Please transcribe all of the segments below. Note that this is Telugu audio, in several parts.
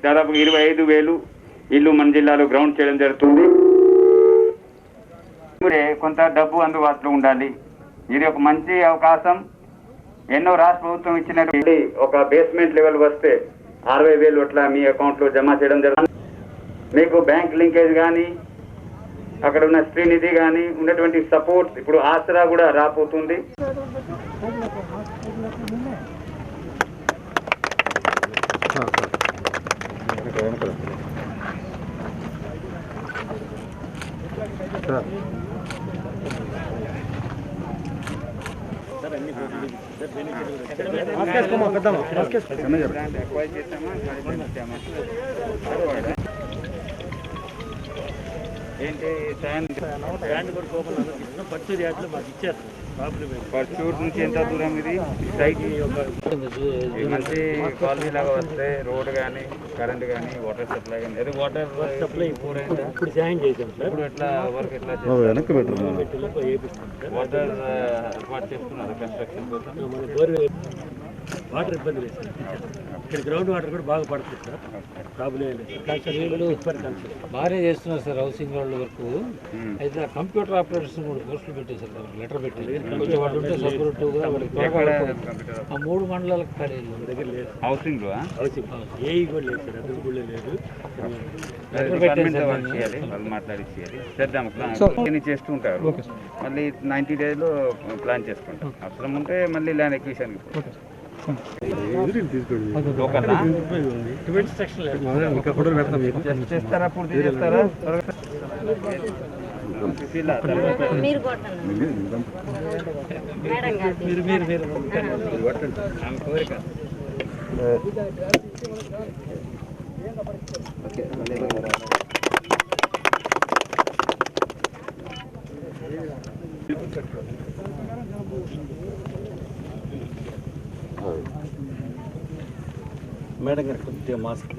దాదాపు 25,000 ఇల్లు మన జిల్లాలో గ్రౌండ్ చేయడం జరుగుతుంది. కొంత డబ్బు అందుబాటులో ఉండాలి. ఇది ఒక మంచి అవకాశం. ఎన్నో రాష్ట్ర ప్రభుత్వం ఇచ్చినటువంటి ఒక బేస్మెంట్ లెవెల్ వస్తే 60,000 అట్లా మీ అకౌంట్లో జమ చేయడం జరుగుతుంది. మీకు బ్యాంక్ లింకేజ్ కానీ అక్కడ ఉన్న శ్రీనిధి కానీ ఉన్నటువంటి సపోర్ట్ ఇప్పుడు ఆసరా కూడా రాబోతుంది. ఏంటి పర్చూర్ నుంచి ఎంత దూరం ఇది మంచి కాలనీ లాగా వస్తే రోడ్ కానీ కరెంట్ కానీ వాటర్ సప్లై కానీ అదే వాటర్ సప్లై ఇప్పుడు జాయిన్ చేసాం సార్. ఇప్పుడు ఎట్లా వర్క్ ఎట్లా వాటర్ ఏర్పాటు చేస్తున్నారు కన్స్ట్రక్షన్ కోసం. వాటర్ ఇబ్బంది లేదు సార్. ఇక్కడ గ్రౌండ్ వాటర్ కూడా బాగా పడుతుంది సార్. ప్రాబ్లం లేదు. బాగానే చేస్తున్నారు సార్ హౌసింగ్ వాళ్ళు వరకు. అయితే ఆ కంప్యూటర్ ఆపరేటర్స్ కూడా పోస్టులు పెట్టేశారు, లెటర్ పెట్టేది. కొంచెం వాడు ఉంటే సపోర్టివ్గా ఆ 3 మండలాలకు ఖాళీ దగ్గర లేదు. హౌసింగ్ ఏ కూడా లేదు సార్. అద్దెకు కూడా లేదు. వాళ్ళు మాట్లాడి చేద్దాం ప్లాన్ చేస్తూ ఉంటారు. మళ్ళీ 90 daysలో ప్లాన్ చేసుకుంటాం. అవసరం ఉంటే మళ్ళీ ల్యాండ్ ఎక్విజిషన్ చేస్తారా, పూర్తి చేస్తారా? కోరిక మేడం గారు కొద్దిగా మాస్క్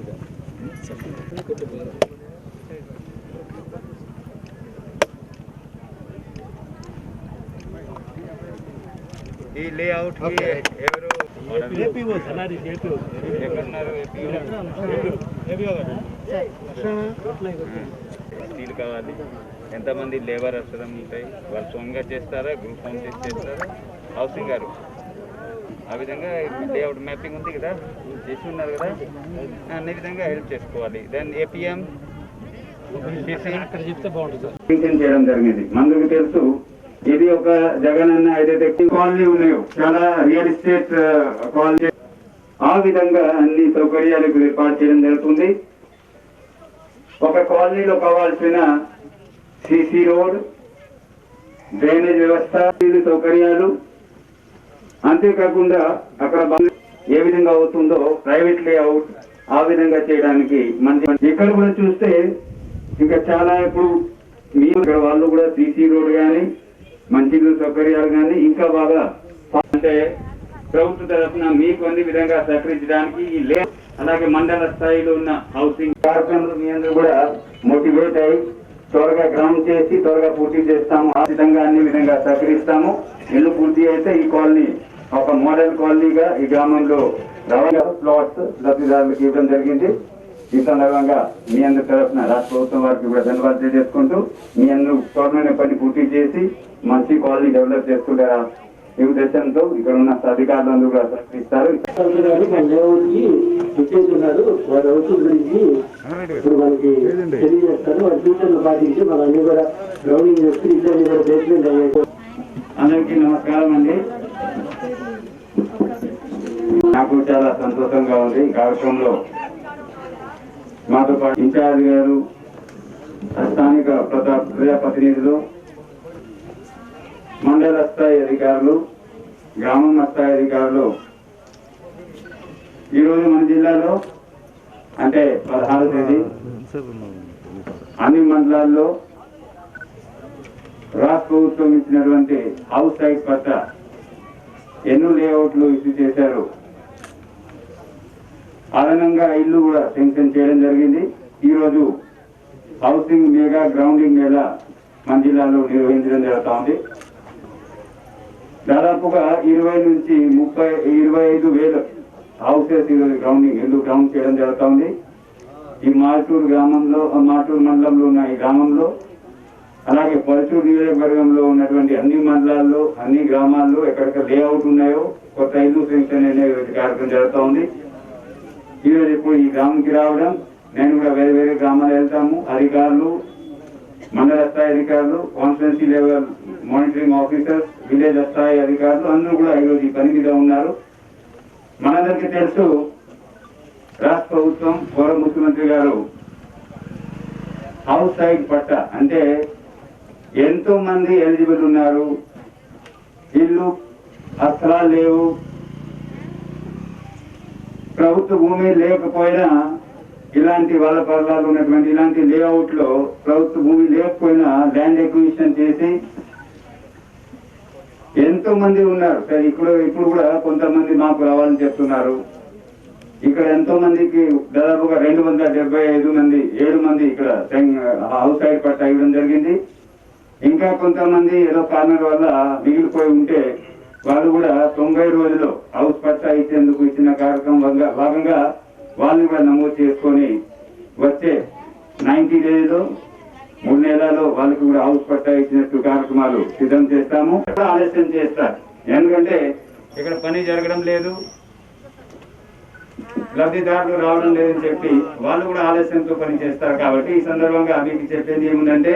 ఈ లేఅవుట్ ఎవరు స్టీల్ కావాలి. ఎంతమంది లేబర్ అవసరం ఉంటాయి? వాళ్ళు సొంతంగా చేస్తారా, గ్రూప్ హోమ్ చేస్తారా? హౌసింగ్ గారు ఆ విధంగా లేఅవుట్ మ్యాపింగ్ ఉంది కదా, చేసి ఉన్నారు కదా, అన్ని విధంగా హెల్ప్ చేసుకోవాలి. దెన్ ఏపీఎం చెప్తే బాగుంటుంది చేయడం జరిగింది. మనకు తెలుసు ఇది ఒక జగన్ అన్న ఏదైతే కాలనీ ఉన్నాయో చాలా రియల్ ఎస్టేట్ కాలనీ, ఆ విధంగా అన్ని సౌకర్యాలకు ఏర్పాటు చేయడం జరుగుతుంది. ఒక కాలనీలో కావాల్సిన సిసి రోడ్, డ్రైనేజ్ వ్యవస్థ, సౌకర్యాలు, అంతేకాకుండా అక్కడ ఏ విధంగా అవుతుందో ప్రైవేట్ లేఅవుట్ ఆ విధంగా చేయడానికి మంచి. ఇక్కడ కూడా చూస్తే ఇంకా చాలా ఇప్పుడు మీరు ఇక్కడ వాళ్ళు కూడా సిసి రోడ్ కానీ మంచి సౌకర్యాలు కానీ ఇంకా బాగా అంటే ప్రభుత్వ తరఫున మీకు అన్ని విధంగా సహకరించడానికి ఈ అలాగే మండల స్థాయిలో ఉన్న హౌసింగ్ కార్యక్రమాలు మీ అందరూ కూడా మోటివేట్ అయ్యి త్వరగా గ్రౌండ్ చేసి త్వరగా పూర్తి చేస్తాము. ఆ విధంగా అన్ని విధంగా సహకరిస్తాము. ఇల్లు పూర్తి అయితే ఈ కాలనీ ఒక మోడల్ కాలనీగా ఈ గ్రామంలో ప్లాట్స్ లబ్ధిదారులకు ఇవ్వడం జరిగింది. ఈ సందర్భంగా మీ అందరి తరఫున రాష్ట్ర ప్రభుత్వం వారికి కూడా ధన్యవాదాలు తెలియజేసుకుంటూ మీ అందరూ త్వరమైన పని పూర్తి చేసి మంచి కాలనీ డెవలప్ చేసుకుంటారా ఈ ఉద్దేశంతో ఇక్కడ ఉన్న అధికారులందరూ కూడా సహకరిస్తారు. ఇప్పుడు మనకి తెలియజేస్తారు. వారి సూచనలు పాటించి మనల్ని కూడా గ్రౌండింగ్ చేసి ఇద్దరిని కూడా బేస్మెంట్ అయ్యే. అందరికీ నమస్కారం అండి. నాకు చాలా సంతోషంగా ఉంది. ఈ కార్యక్రమంలో మాతో పాటు ఇన్ఛార్జ్ గారు, స్థానిక ప్రజాప్రతినిధులు, మండల స్థాయి అధికారులు, గ్రామం స్థాయి అధికారులు ఈరోజు మన జిల్లాలో అంటే 16వ తేదీ అన్ని మండలాల్లో రాష్ట్ర ప్రభుత్వం ఇచ్చినటువంటి హౌస్ సైట్ పట్ల ఎన్నో లేఅవుట్లు ఇష్యూ చేశారు. అదనంగా ఇల్లు కూడా శాంక్షన్ చేయడం జరిగింది. ఈరోజు హౌసింగ్ మెగా గ్రౌండింగ్ మేళ మన జిల్లాలో నిర్వహించడం జరుగుతూ ఉంది. దాదాపుగా 20 నుంచి 25,000 హౌసెస్ గ్రౌండింగ్ ఎందుకు గ్రౌండ్ చేయడం జరుగుతుంది. ఈ మాల్టూరు గ్రామంలో, మాల్టూరు మండలంలో ఉన్న ఈ గ్రామంలో, అలాగే పరుచూరు నియోజకవర్గంలో ఉన్నటువంటి అన్ని మండలాల్లో, అన్ని గ్రామాల్లో ఎక్కడెక్కడ లేఅవుట్ ఉన్నాయో కొత్త ఇల్లు పెన్షన్ అనే కార్యక్రమం జరుగుతూ ఉంది. ఈరోజు ఇప్పుడు ఈ గ్రామంకి రావడం, నేను కూడా వేరే వేరే గ్రామాలు వెళ్తాము. అధికారులు, మండల స్థాయి అధికారులు, constituency level monitoring officers, village స్థాయి అధికారులు అందరూ కూడా ఈరోజు ఈ పని మీద ఉన్నారు. మనందరికీ తెలుసు, రాష్ట్ర ప్రభుత్వం గౌరవ ముఖ్యమంత్రి గారు హౌస్ సైడ్ పట్ట అంటే ఎంతో మంది ఎలిజిబుల్ ఉన్నారు, ఇల్లు స్థలాలు లేవు, ప్రభుత్వ భూమి లేకపోయినా ఇలాంటి వాళ్ళ పర్లాలు ఉన్నటువంటి ఇలాంటి లేఅవుట్ లో ప్రభుత్వ భూమి లేకపోయినా ల్యాండ్ ఎక్విజిషన్ చేసి ఎంతో మంది ఉన్నారు. ఇప్పుడు కూడా కొంతమంది మాకు రావాలని చెప్తున్నారు. ఇక్కడ ఎంతో మందికి దాదాపుగా 275 మంది 7 మంది ఇక్కడ హౌస్ సైడ్ పట్ట ఇవ్వడం జరిగింది. ఇంకా కొంతమంది ఏదో కారణాల వల్ల మిగిలిపోయి ఉంటే వాళ్ళు కూడా 90 రోజుల్లో హౌస్ పట్టా ఇచ్చేందుకు ఇచ్చిన కార్యక్రమం భాగంగా వాళ్ళని కూడా నమోదు చేసుకొని వచ్చే 90 డేస్లో 3 నెలల్లో వాళ్ళకి కూడా హౌస్ పట్టా ఇచ్చినట్టు కార్యక్రమాలు సిద్ధం చేస్తాము. ఆలస్యం చేస్తారు, ఎందుకంటే ఇక్కడ పని జరగడం లేదు, లబ్ధిదారులు రావడం లేదని చెప్పి వాళ్ళు కూడా ఆలస్యంతో పని చేస్తారు. కాబట్టి ఈ సందర్భంగా మీకు చెప్పేది ఏముందంటే,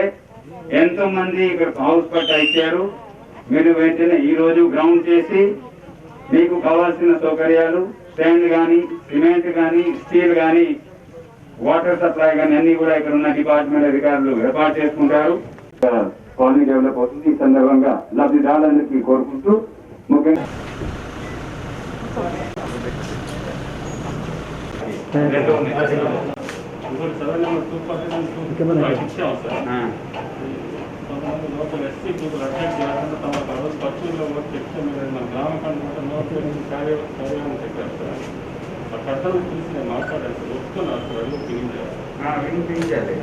ఎంతో మంది ఇక్కడ హౌస్ పట్టా ఇచ్చారు. మీరు వెంటనే ఈ రోజు గ్రౌండ్ చేసి మీకు కావాల్సిన సౌకర్యాలు, స్టాండ్ కానీ, సిమెంట్ కానీ, స్టీల్ కానీ, వాటర్ సప్లై కానీ అన్ని కూడా ఇక్కడ ఉన్న డిపార్ట్మెంట్ అధికారులు ఏర్పాటు చేసుకుంటారు. కాలనీ డెవలప్ అవుతుంది. ఈ సందర్భంగా లబ్ధిదారులందరికీ కోరుకుంటూ ముఖ్యంగా లోకల్ ఎస్సీ గ్రూపులు అటాక్ చేయాలంటే తమ పశువుల్లో మన గ్రామ కార్యాలయం చెప్పారు సార్. ఆ కట్టలు చూసి నేను మాట్లాడాను సార్, వస్తున్నాను సార్, వినిపించాలి.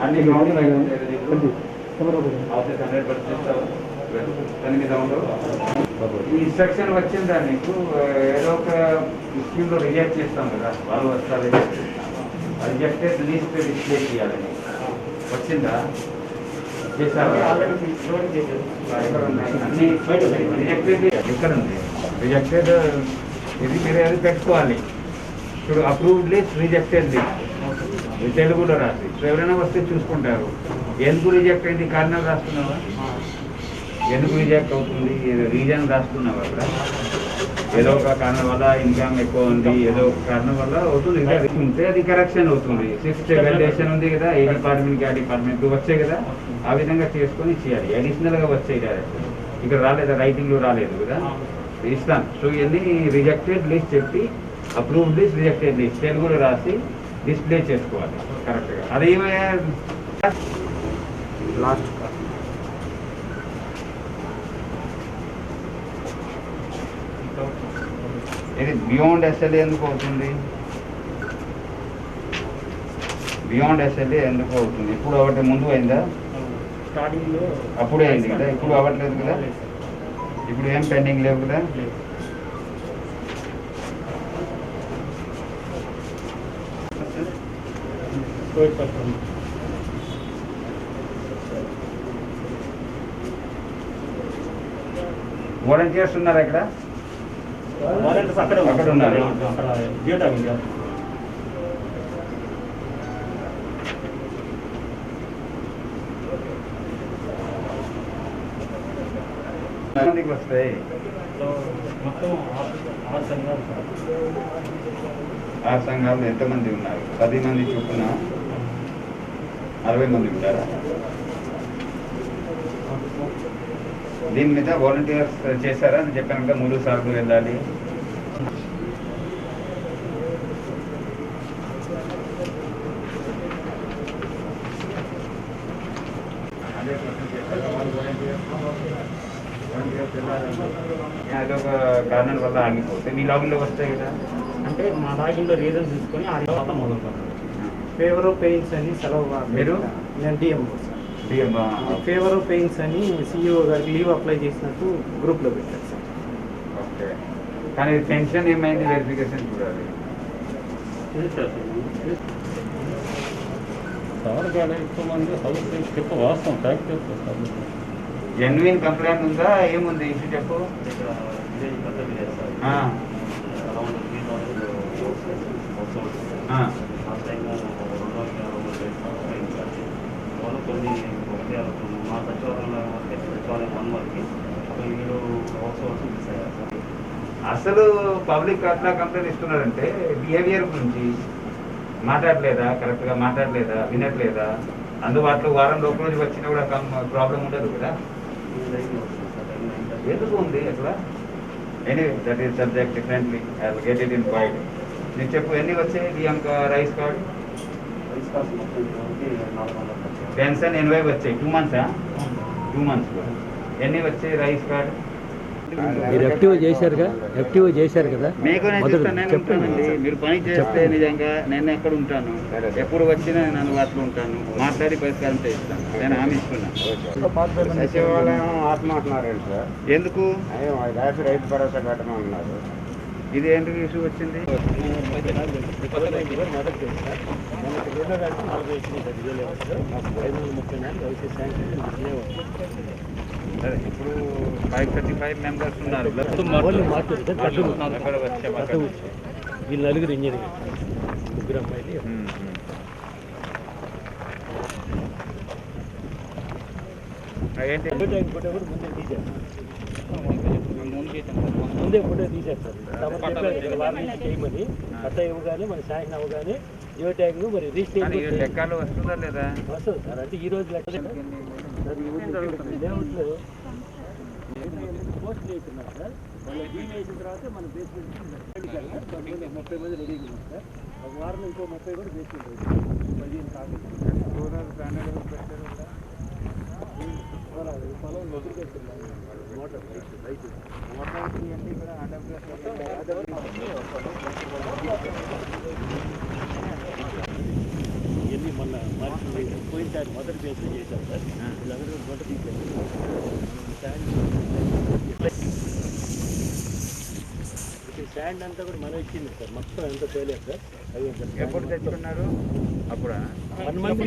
అన్ని ఈ ఇన్స్ట్రక్షన్ వచ్చిందా నీకు? ఏదో ఒక స్కీమ్లో రిజెక్ట్ చేస్తాం కదా, వాళ్ళు వస్తారు, రిజెక్టెడ్ లిస్ట్ డిస్ప్లే చేయాలని వచ్చిందా? ఇక్కడ ఉంది రిజెక్టెడ్, ఇది మీరు అది పెట్టుకోవాలి. ఇప్పుడు అప్రూవ్డ్ లిస్ట్, రిజెక్టెడ్ లిస్ట్ తెలుగులో రాసి ఎవరైనా వస్తే చూసుకుంటారు. ఎందుకు రిజెక్ట్ అయింది కారణాలు రాస్తున్నావా? ఎందుకు రిజెక్ట్ అవుతుంది రీజన్ రాస్తున్నావా? అక్కడ ఏదో ఒక కారణం వల్ల ఇన్కమ్ ఎక్కువ ఉంది, ఏదో ఒక కారణం వల్ల అవుతుంది. ఉంటే అది కరెక్షన్ అవుతుంది. 6th వెలిడేషన్ ఉంది కదా, ఏ డిపార్ట్మెంట్కి ఆ డిపార్ట్మెంట్ వచ్చాయి కదా, ఆ విధంగా చేసుకొని చేయాలి. అడిషనల్గా వచ్చాయి డైరెక్ట్, ఇక్కడ రాలేదా, రైటింగ్లో రాలేదు కదా, ఇస్తాను. సో ఇవన్నీ రిజెక్టెడ్ లిస్ట్ చెప్పి అప్రూవ్డ్ లిస్ట్, రిజెక్టెడ్ లిస్ట్ తెలుగులో రాసి డిస్ప్లే చేసుకోవాలి కరెక్ట్గా. అదేమయ్యా లాస్ట్ ఇది బియాండ్ ఎస్ఎల్ఏ ఎందుకు అవుతుంది? బియాండ్ ఎస్ఎల్ఏ ఎందుకు అవుతుంది? ఇప్పుడు ఒకటి ముందు అయిందా? స్టార్టింగ్లో అప్పుడే అయింది కదా, ఇప్పుడు అవ్వట్లేదు కదా, ఇప్పుడు ఏం పెండింగ్ లేవు కదా. వాలంటీర్స్ ఉన్నారు అక్కడ, అక్కడ ఉన్నారు. వస్తాయి మొత్తం 6 సంఘాలు. 6 సంఘాలు ఎంతమంది ఉన్నారు? 10 మంది చొప్పున 60 మంది ఉంటారా? దీని మీద వాలంటీర్స్ చేశారా అని చెప్పాను కదా, 3 సార్లు వెళ్ళాలి. అదొక కారణం వల్ల ఆగిపోతే మీ లాగిన్లో వస్తాయి కదా. అంటే మా లాగిన్లో రీజన్ తీసుకొని ఆ తర్వాత మొదలు ఫేవర్ ఆఫ్ పెయిన్స్ అని సెలవు. మీరు? నేను డిఎం ఫేవర్ ఆఫ్ పెయిన్స్ అని సిఇఓ గారికి లీవ్ అప్లై చేసినట్టు గ్రూప్లో పెట్టారు సార్. ఓకే, కానీ పెన్షన్ ఏమైంది వెరిఫికేషన్ చూడాలి. సార్ కాడ ఎక్కువ మంది హౌస్ చెప్పు వాస్తవం ట్యాక్ చేస్తారు సార్. జెన్యున్ కంప్లైంట్ ఉందా ఏముంది ఇష్యూ చెప్పు. కొన్ని మా సచివాలయం 1 వరకు 7 హౌస్ మిస్ అయ్యారు సార్. అసలు పబ్లిక్ అట్లా కంప్లైంట్ ఇస్తున్నారంటే బిహేవియర్ గురించి మాట్లాడలేదా, కరెక్ట్గా మాట్లాడలేదా, వినట్లేదా, అందుబాటులో వారంలో ఒక రోజు వచ్చినా కూడా ప్రాబ్లం ఉండదు కదా. ఎందుకు ఉంది అట్లా? Anyway that is subject differently. I will get it in point. నేను చెప్పు ఎన్ని వచ్చాయి బియ్యం రైస్ కార్డ్? పెన్షన్ 80 వచ్చాయి. 2 months 2 months ఎన్ని వచ్చాయి రైస్ కార్డ్? మీరు యాక్టివ్ చేశారు కదా. మీకు నేను చూస్తాను, ఉంటానండి. మీరు పని చేస్తే నిజంగా నేను ఎక్కడ ఉంటాను, ఎప్పుడు వచ్చినా నేను అందుబాటులో ఉంటాను, మాట్లాడి పరిష్కారం చేస్తాను. నేను హామీ ఇస్తున్నాను. సచివాలయం ఆత్మహత్యారండి సార్. ఎందుకు? రైతు భరోసా కట్టమన్నారు. ఇది ఏంటి ఇష్యూ వచ్చింది? అదే ఇప్పుడు 535 మెంబర్స్ ఉన్నారు. వీళ్ళు నలుగురు ఇంజనీర్, ముగ్గురు అమ్మాయిలు. ఏంటి ముందే ఫోటో తీసేస్తారు. వారి నుంచి చేయమని కొత్త ఇవ్వగానే మన శాంక్షన్ అవ్వగానే జియో ట్యాగ్ మరి రిజిస్ట్రేషన్ లెక్కలు వస్తుందా లేదా? వస్తుంది సార్. అంటే ఈ రోజు లెక్క లేఅవుట్లో పోస్టులు వేస్తున్నారు సార్. వాళ్ళు డీల్ వేసిన తర్వాత మన బేస్మెంట్ 30 మంది రెడీగా ఉన్నారు సార్. ఒక వారం ఇంకో 30 కూడా బేస్మెంట్ 15 కాకుండా పొలం నొదిరికెళ్తున్నారు. మోటార్ రైతు ఇవన్నీ మొన్న పోయినసారి మొదటి బేస్లో చేశారు సార్. వీళ్ళందరూ మొదటి తీశారు. స్టాండ్ అంతా కూడా మనం ఇచ్చింది సార్. మొత్తం ఎంత తేలేదు సార్. ఎప్పుడు తెచ్చుకున్నారు? అప్పుడు 1 month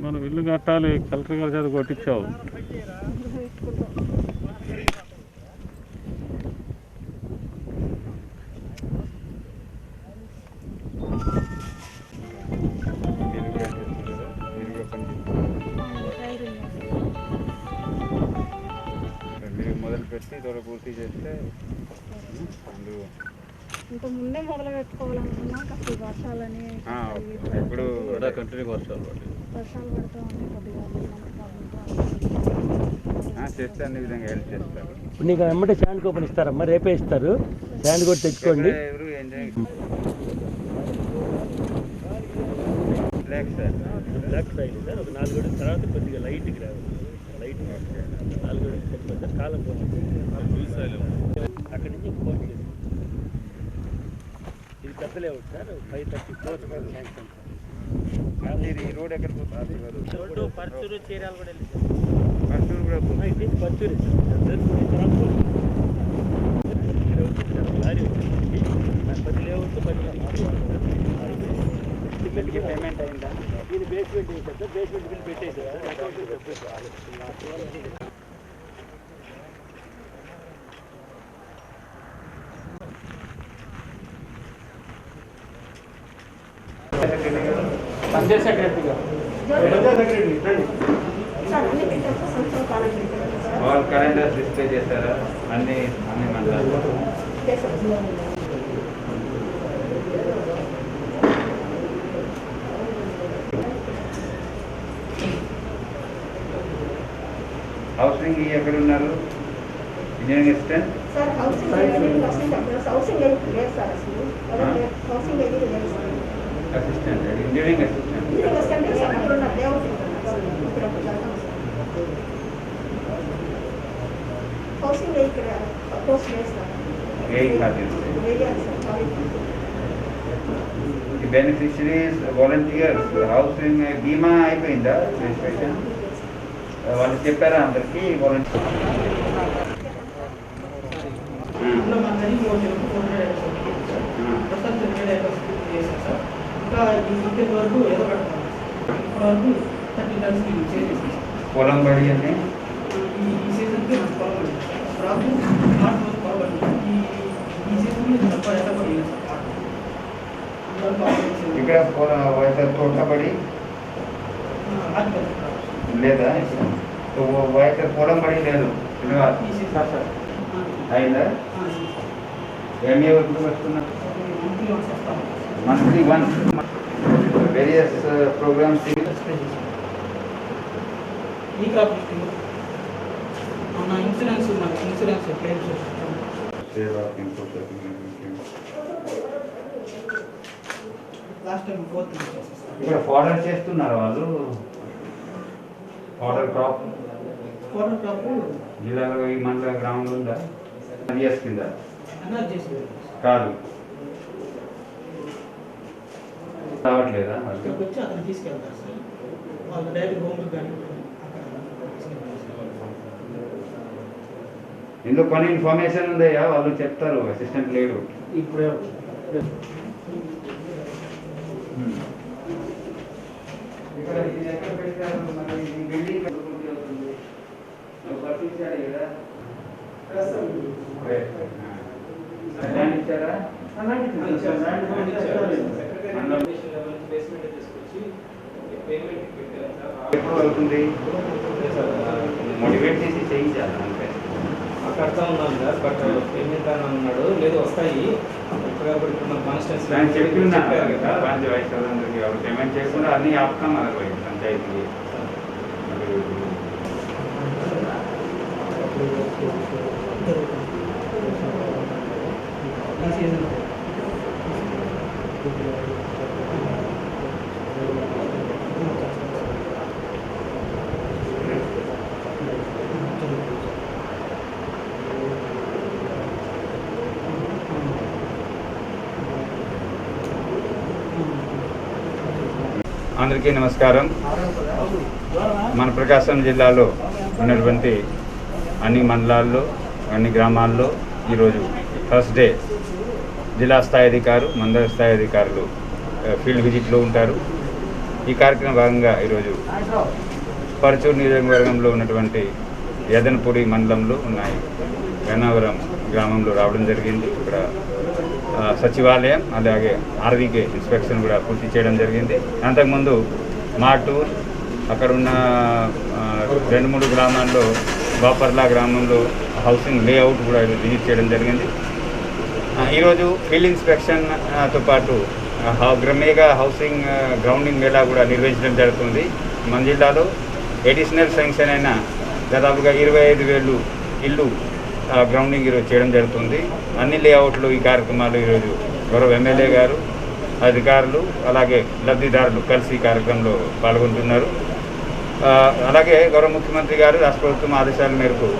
మనం ఇల్లు కట్టాలి, కలెక్టర్ గారి చేత కొట్టించావు. మొదలుపెట్టి త్వర పూర్తి చేస్తే ఇంకా ముందే మొదలు పెట్టుకోవాలనుకున్నా కాస్త వర్షాలని ఇప్పుడు కంటిన్యూ వర్షాలు పడుతూ ఉన్నాయి. కొద్దిగా చేస్తే అన్ని విధంగా హెల్ప్ చేస్తారు. ఇప్పుడు నీకు వెంబడే శాండ్ కూపన్ ఇస్తారమ్మా, రేపే ఇస్తారు. శాండ్ కూడా తెచ్చుకోండి. బ్లాక్ సార్ సార్ ఒక 4 గడుల తర్వాత కొద్దిగా లైట్కి రావాలి. లైట్ 4 గడులు చెప్పండి సార్. కాలం అక్కడి నుంచి కోర్టు ఇది పెద్ద లేఅవుట్ సార్. 534 sanction sir. ఈ రోడ్ ఎక్కడ పోతుంది? రోడ్డు పర్చూరు చీరాలు కూడా వెళ్ళి పర్చూరు కూడా పోతుంది. పర్చూరు లారీ వచ్చింది. 10 లేఅవుట్ 10 పేమెంట్ అయిందా? దీని బేస్మెంట్ వేసారు సార్. బేస్మెంట్ బిల్ పెట్టేసారు సార్. అకౌంట్ పంచాయత్ సెక్రటరీగా ఆల్ క్యాలెండర్స్ డిస్ప్లే చేశారా? అన్ని మండలాలు హౌసింగ్ ఎక్కడ ఉన్నారు? Engineering assistant assistant engineering assistant housing ఇక్కడ పోస్ట్ వేస్తాను ఏం కాదు ఇది. వేయాలి సార్ కాలేజ్ ఈ బెనిఫిషరీస్ వాలంటీర్స్ హౌసింగ్ బీమా అయిపోయిందా రిజిస్ట్రేషన్ వాళ్ళు చెప్పారా అందరికీ వాలంటీర్ ఇప్పుడు మన దగ్గర 400 ప్రస్తుతం 200 చేశాను సార్. ఇంకా ఈ వీకెండ్ వరకు ఏదో పెడతాను. ఇప్పటివరకు 30 టన్స్ చేసేసి పొలం బడి అని ఈ సీజన్కి నాకు పొలం రాకు నాట్ రోజు పొలం ఈ సీజన్కి తప్ప ఎంత పడింది సార్ ఇక్కడ తోటబడి లేదా వైఎస్ఆర్ పొలం బడి లేదు ఈ సీజన్ సార్ అయిందా ఎంఏ వరకు వస్తున్నా మంత్లీ వన్ వేరియస్ ప్రోగ్రామ్స్ ఈ క్రాప్ లిస్టింగ్ మన ఇన్సూరెన్స్ నాకు ఇన్సూరెన్స్ క్లెయిమ్ చేస్తాను లాస్ట్ టైం 4th చేసేస్తాను. ఇక్కడ ఫార్డర్ చేస్తున్నారు వాళ్ళు ఫార్డర్ క్రాప్ ఫోటో క్రాప్ జిల్లాలో ఈ మండల గ్రామంలో ఉందా ఇయర్స్ కింద అన్నారు చేసి కాదు రావట్లేదా వాళ్ళు ఇక్కడికి వచ్చి అతను తీసుకెళ్తారు సార్. వాళ్ళు డైరెక్ట్ హోమ్కి కానీ అక్కడ ఇందులో కొన్ని ఇన్ఫర్మేషన్ ఉందయ్యా వాళ్ళు చెప్తారు అసిస్టెంట్ లేడు ఇప్పుడే ఇక్కడ ఇది ఎక్కడ పెట్టారు మరి ఈ బిల్డింగ్ పూర్తి అవుతుంది నువ్వు పట్టించాడు కదా ల్యాండ్ ఇచ్చారా ఎప్పుడు అవుతుంది మోటివేట్ చేసి చేయించాలి అంతే కడతా ఉన్నాను సార్ బట్ పేమెంట్ అని అన్నాడు లేదు వస్తాయి ఇప్పుడు మన కాన్స్టిట్యూన్సీ నేను చెప్తున్నాను కదా పంచాయతీ వైస్ ప్రెసిడెంట్కి ఎవరు పేమెంట్ చేయకుండా అన్నీ ఆపుతాం మనకు పంచాయతీకి ఈ సీజన్ అందరికీ నమస్కారం. మన ప్రకాశం జిల్లాలో ఉన్నటువంటి అన్ని మండలాల్లో అన్ని గ్రామాల్లో ఈరోజు థర్స్డే జిల్లా స్థాయి అధికారులు మండల స్థాయి అధికారులు ఫీల్డ్ విజిట్లో ఉంటారు. ఈ కార్యక్రమం భాగంగా ఈరోజు పరచూరు నియోజకవర్గంలో ఉన్నటువంటి యదనపూడి మండలంలో ఉన్నాయి గన్నవరం గ్రామంలో రావడం జరిగింది. ఇక్కడ సచివాలయం అలాగే ఆర్వీకే ఇన్స్పెక్షన్ కూడా పూర్తి చేయడం జరిగింది. అంతకుముందు మాటూర్ అక్కడ ఉన్న 2-3 గ్రామాల్లో బాపర్లా గ్రామంలో హౌసింగ్ లేఅవుట్ కూడా విజిట్ చేయడం జరిగింది. ఈరోజు ఫీల్డ్ ఇన్స్పెక్షన్తో పాటు మేగా హౌసింగ్ గ్రౌండింగ్ మేళా కూడా నిర్వహించడం జరుగుతుంది. మన జిల్లాలో ఎడిషనల్ శాంక్షన్ అయిన దాదాపుగా 25,000 ఇల్లు గ్రౌండింగ్ ఈరోజు చేయడం జరుగుతుంది. అన్ని లేఅవుట్లు ఈ కార్యక్రమాలు ఈరోజు గౌరవ ఎమ్మెల్యే గారు అధికారులు అలాగే లబ్ధిదారులు కలిసి ఈ కార్యక్రమంలో పాల్గొంటున్నారు. అలాగే గౌరవ ముఖ్యమంత్రి గారు రాష్ట్ర ప్రభుత్వం ఆదేశాల మేరకు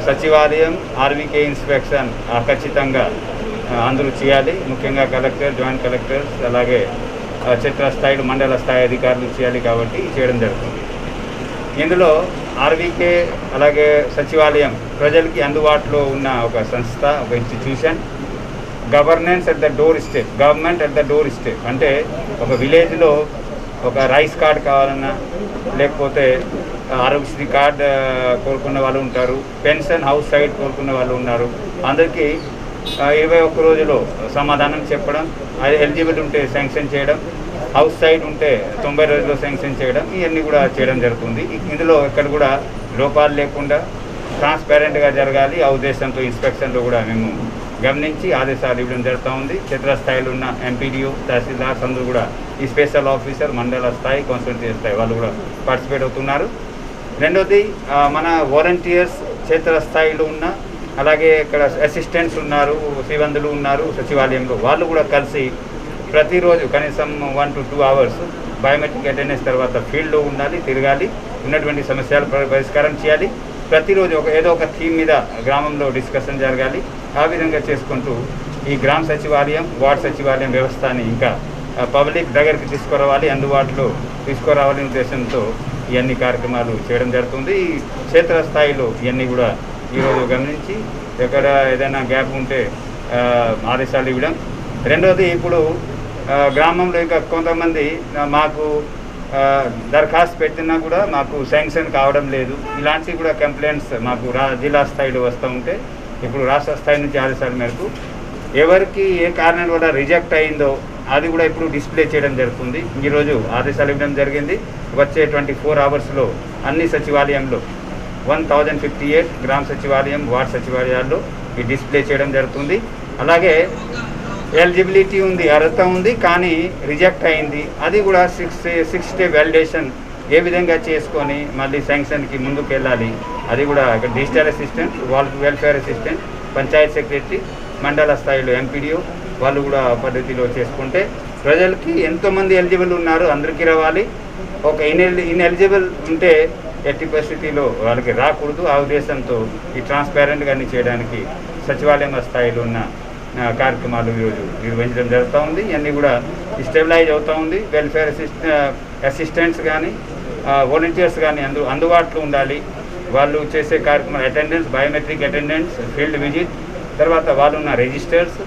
సచివాలయం ఆర్వీకే ఇన్స్పెక్షన్ ఖచ్చితంగా అందరూ చేయాలి. ముఖ్యంగా కలెక్టర్ జాయింట్ కలెక్టర్స్ అలాగే క్షేత్రస్థాయి మండల స్థాయి అధికారులు చేయాలి కాబట్టి చేయడం జరుగుతుంది. ఇందులో ఆర్వీకే అలాగే సచివాలయం ప్రజలకి అందుబాటులో ఉన్న ఒక సంస్థ ఒక institution. Governance at the door step government at the door step అంటే ఒక విలేజ్లో ఒక రైస్ కార్డ్ కావాలన్నా లేకపోతే ఆరోగ్యశ్రీ కార్డ్ కోరుకున్న వాళ్ళు ఉంటారు, పెన్షన్ హౌస్ సైడ్ కోరుకున్న వాళ్ళు ఉన్నారు. అందరికీ 21 రోజుల్లో సమాధానం చెప్పడం, ఎలిజిబుల్ ఉంటే శాంక్షన్ చేయడం, హౌస్ సైడ్ ఉంటే 90 రోజుల్లో శాంక్షన్ చేయడం ఇవన్నీ కూడా చేయడం జరుగుతుంది. ఇందులో ఎక్కడ కూడా లోపాలు లేకుండా ట్రాన్స్పరెంట్గా జరగాలి. ఆ ఉద్దేశంతో ఇన్స్పెక్షన్లో కూడా మేము గమనించి ఆదేశాలు ఇవ్వడం జరుగుతూ ఉంది. క్షేత్రస్థాయిలో ఉన్న ఎంపీడీఓ తహసీల్దార్స్ అందరూ కూడా ఈ స్పెషల్ ఆఫీసర్ మండల స్థాయి కాన్స్టిట్యూన్సీ స్థాయి వాళ్ళు కూడా పార్టిసిపేట్ అవుతున్నారు. రెండోది మన వాలంటీర్స్ క్షేత్రస్థాయిలో ఉన్న అలాగే ఇక్కడ అసిస్టెంట్స్ ఉన్నారు, సిబ్బందులు ఉన్నారు సచివాలయంలో, వాళ్ళు కూడా కలిసి ప్రతిరోజు కనీసం 1 to 2 hours బయోమెట్రిక్ అటెండెన్స్ తర్వాత ఫీల్డ్లో ఉండాలి, తిరగాలి, ఉన్నటువంటి సమస్యలు పరిష్కారం చేయాలి. ప్రతిరోజు ఏదో ఒక థీమ్ మీద గ్రామంలో డిస్కషన్ జరగాలి. ఆ విధంగా చేసుకుంటూ ఈ గ్రామ సచివాలయం, వార్డ్ సచివాలయం వ్యవస్థని ఇంకా పబ్లిక్ దగ్గరికి తీసుకురావాలి, అందుబాటులో తీసుకురావాలనే ఉద్దేశంతో ఇవన్నీ కార్యక్రమాలు చేయడం జరుగుతుంది. ఈ క్షేత్రస్థాయిలో ఇవన్నీ కూడా ఈరోజు గమనించి ఎక్కడ ఏదైనా గ్యాప్ ఉంటే ఆదేశాలు ఇవ్వడం. రెండవది, ఇప్పుడు గ్రామంలో ఇంకా కొంతమంది మాకు దరఖాస్తు పెట్టినా కూడా మాకు శాంక్షన్ కావడం లేదు, ఇలాంటివి కూడా కంప్లైంట్స్ మాకు జిల్లా స్థాయిలో వస్తూ ఉంటే ఇప్పుడు రాష్ట్ర స్థాయి నుంచి ఆదేశాల మేరకు ఎవరికి ఏ కారణం వల్ల రిజెక్ట్ అయిందో అది కూడా ఇప్పుడు డిస్ప్లే చేయడం జరుగుతుంది. ఈరోజు ఆదేశాలు ఇవ్వడం జరిగింది. వచ్చే 24 అవర్స్లో అన్ని సచివాలయంలో 1058 గ్రామ సచివాలయం, వార్డ్ సచివాలయాల్లో ఈ డిస్ప్లే చేయడం జరుగుతుంది. అలాగే ఎలిజిబిలిటీ ఉంది, అర్హత ఉంది, కానీ రిజెక్ట్ అయింది, అది కూడా 6 డే వ్యాలిడేషన్ ఏ విధంగా చేసుకొని మళ్ళీ శాంక్షన్కి ముందుకు వెళ్ళాలి. అది కూడా డిజిటల్ అసిస్టెంట్, వాళ్ళకి వెల్ఫేర్ అసిస్టెంట్, పంచాయత్ సెక్రటరీ, మండల స్థాయిలో ఎంపీడీఓ వాళ్ళు కూడా పద్ధతిలో చేసుకుంటే ప్రజలకి ఎంతోమంది ఎలిజిబుల్ ఉన్నారు అందరికీ రావాలి. ఒక ఇన్ఎలిజిబుల్ ఉంటే ఎట్టి పరిస్థితిలో వాళ్ళకి రాకూడదు. ఆ ఉద్దేశంతో ఈ ట్రాన్స్పరెంట్గా అన్ని చేయడానికి సచివాలయం స్థాయిలో ఉన్న కార్యక్రమాలు ఈరోజు నిర్వహించడం జరుగుతూ ఉంది. ఇవన్నీ కూడా స్టెబిలైజ్ అవుతూ ఉంది. వెల్ఫేర్ అసిస్టెంట్స్ కానీ వాలంటీర్స్ కానీ అందుబాటులో ఉండాలి. వాళ్ళు చేసే కార్యక్రమాలు attendance, biometric attendance, field visit, తర్వాత వాళ్ళు ఉన్న రిజిస్టర్స్,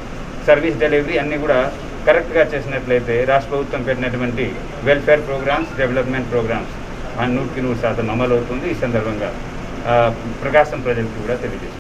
సర్వీస్ డెలివరీ అన్నీ కూడా కరెక్ట్గా చేసినట్లయితే రాష్ట్ర ప్రభుత్వం పెట్టినటువంటి వెల్ఫేర్ ప్రోగ్రామ్స్, డెవలప్మెంట్ ప్రోగ్రామ్స్ 100% అమలు అవుతుంది. ఈ సందర్భంగా ప్రకాశం ప్రజలకు కూడా తెలియజేస్తుంది.